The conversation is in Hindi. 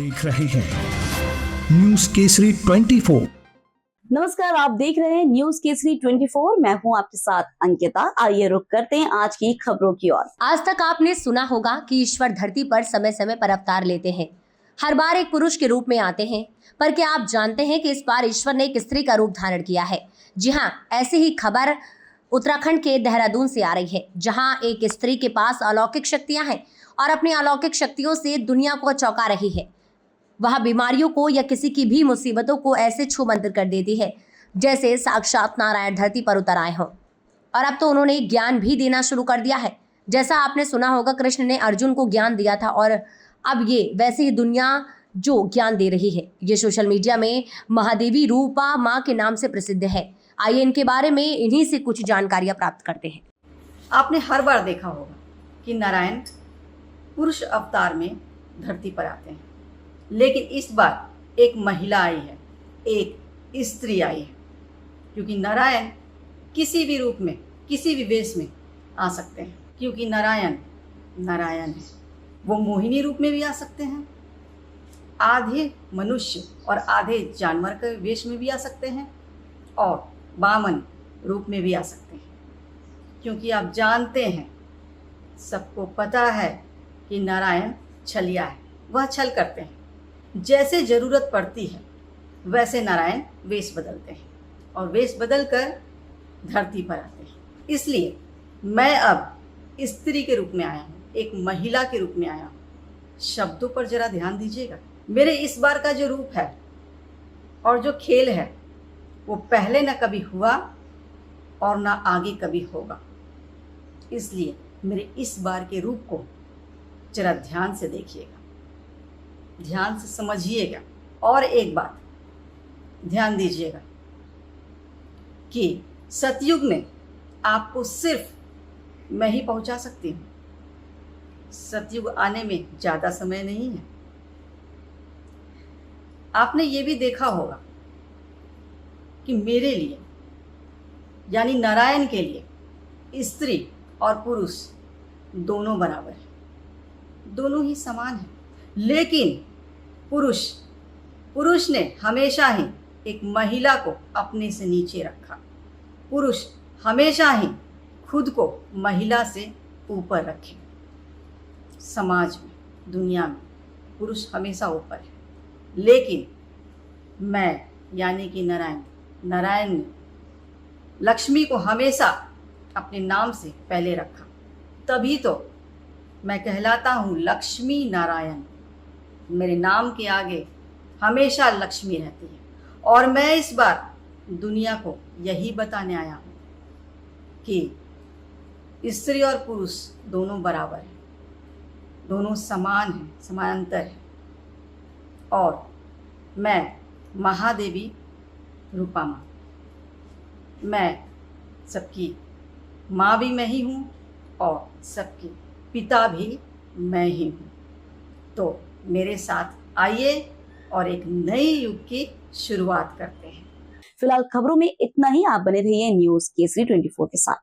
देख रहे हैं न्यूज केसरी 24। नमस्कार, आप देख रहे हैं न्यूज केसरी 24। मैं हूं आपके साथ अंकिता। आइए रुक करते हैं आज की खबरों की ओर। आज तक आपने सुना होगा कि ईश्वर धरती पर समय समय पर अवतार लेते हैं। हर बार एक पुरुष के रूप में आते हैं, पर क्या आप जानते हैं कि इस बार ईश्वर ने एक स्त्री का रूप धारण किया है। जी हाँ, ऐसी ही खबर उत्तराखंड के देहरादून से आ रही है, जहां एक स्त्री के पास अलौकिक शक्तियां हैं और अपनी अलौकिक शक्तियों से दुनिया को चौंका रही है। वह बीमारियों को या किसी की भी मुसीबतों को ऐसे छू मंतर कर देती है जैसे साक्षात नारायण धरती पर उतर आए हों। और अब तो उन्होंने ज्ञान भी देना शुरू कर दिया है। जैसा आपने सुना होगा, कृष्ण ने अर्जुन को ज्ञान दिया था और अब ये वैसे ही दुनिया जो ज्ञान दे रही है। ये सोशल मीडिया में महादेवी रूपा माँ के नाम से प्रसिद्ध है। आइए इनके बारे में इन्हीं से कुछ जानकारियां प्राप्त करते हैं। आपने हर बार देखा होगा कि नारायण पुरुष अवतार में धरती पर आते हैं, लेकिन इस बार एक महिला आई है, एक स्त्री आई है, क्योंकि नारायण किसी भी रूप में, किसी भी वेश में आ सकते हैं, क्योंकि नारायण नारायण है। वो मोहिनी रूप में भी आ सकते हैं, आधे मनुष्य और आधे जानवर के वेश में भी आ सकते हैं, और वामन रूप में भी आ सकते हैं। क्योंकि आप जानते हैं, सबको पता है कि नारायण छलिया है, वह छल करते हैं। जैसे ज़रूरत पड़ती है वैसे नारायण वेश बदलते हैं और वेश बदल कर धरती पर आते हैं। इसलिए मैं अब स्त्री के रूप में आया हूँ, एक महिला के रूप में आया हूँ। शब्दों पर जरा ध्यान दीजिएगा। मेरे इस बार का जो रूप है और जो खेल है, वो पहले न कभी हुआ और न आगे कभी होगा। इसलिए मेरे इस बार के रूप को जरा ध्यान से देखिएगा, ध्यान से समझिएगा। और एक बात ध्यान दीजिएगा कि सतयुग में आपको सिर्फ मैं ही पहुंचा सकती हूँ। सतयुग आने में ज़्यादा समय नहीं है। आपने ये भी देखा होगा कि मेरे लिए, यानी नारायण के लिए, स्त्री और पुरुष दोनों बराबर हैं, दोनों ही समान हैं। लेकिन पुरुष ने हमेशा ही एक महिला को अपने से नीचे रखा। पुरुष हमेशा ही खुद को महिला से ऊपर रखे। समाज में, दुनिया में पुरुष हमेशा ऊपर है, लेकिन मैं यानी कि नारायण ने लक्ष्मी को हमेशा अपने नाम से पहले रखा। तभी तो मैं कहलाता हूँ लक्ष्मी नारायण। मेरे नाम के आगे हमेशा लक्ष्मी रहती है। और मैं इस बार दुनिया को यही बताने आया हूँ कि स्त्री और पुरुष दोनों बराबर हैं, दोनों समान हैं, समानांतर हैं। और मैं महादेवी रूपा माँ, मैं सबकी माँ भी मैं ही हूँ और सबके पिता भी मैं ही हूँ। तो मेरे साथ आइए और एक नए युग की शुरुआत करते हैं। फिलहाल खबरों में इतना ही। आप बने रहिए न्यूज केसरी 24 के साथ।